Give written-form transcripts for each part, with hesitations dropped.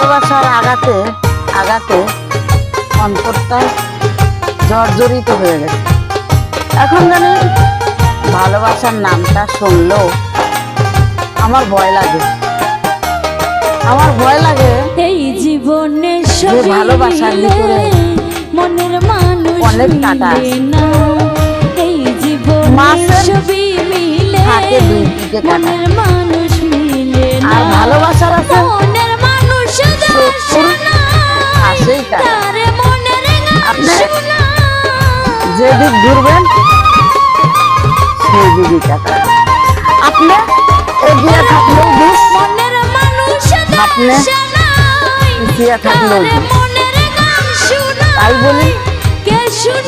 ভালোবাসার আঘাতে আঘাতে অন্তরটা জর্জরিত হয়ে গেছে। এখন জানি ভালোবাসার নামটা শুনলেও আমার ভয় লাগে। আমার ভয় লাগে এই জীবনে যে ভালোবাসার ভিতরে মনের মানুষ অনেক কাঁটা আছে। না। এই জীবনে সবই মিলে থাকে দুই দিকে কাঁটা, মনের মানুষ মিলে না। আর ভালোবাসার আছে মনের মানুষ আসেই কাঁটা। তার মনের আপনি যেদিক ঘুরবেন সেই দিকই কাঁটা। আপনি এগিয়ে থাকলেও দুষ, মনের মানুষ আপনি পিছিয়ে থাকলেও দুষ। তাই বলি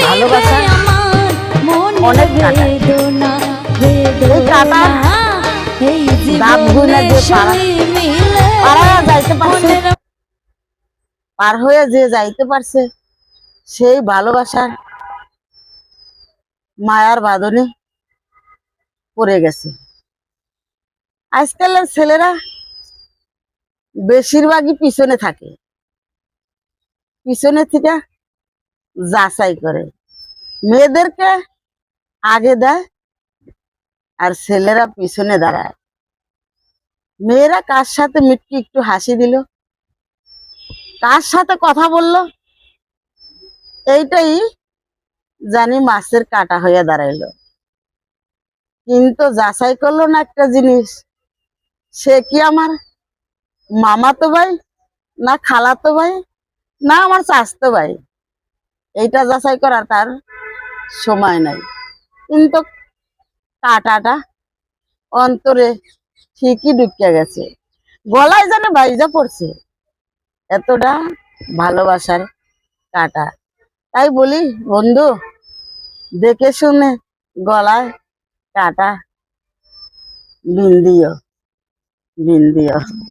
ভালোবাসা অনেক কাঁটা। এই কাঁটা দাঁত গুনে যে পার হয়ে যে যাইতে পারছে সেই ভালোবাসার মায়ার বাঁধনে পড়ে গেছে। আজকালের ছেলেরা বেশিরভাগই পিছনে থাকে, পিছনে থেকে যাচাই করে, মেয়েদেরকে আগে দেয় আর ছেলেরা পিছনে দাঁড়ায়। মেয়েরা কার সাথে মিটকি একটু হাসি দিল, কার সাথে কথা বলল, এইটাই জানি মাছের কাঁটা হয়ে দাঁড়াইলো। কিন্তু যাচাই করলো না একটা জিনিস, সে কি আমার মামাতো ভাই না খালাতো ভাই না আমার চাচতো ভাই, এইটা যাচাই করার তার সময় নাই। কিন্তু কাঁটাটা অন্তরে ঠিকই ঢুকিয়া গেছে, গলায় যেন বাইজা পড়ছে, এতটা ভালোবাসার কাঁটা। তাই বলি বন্ধু, দেখে শুনে গলায় কাঁটা বিন্দিও বিন্দিও।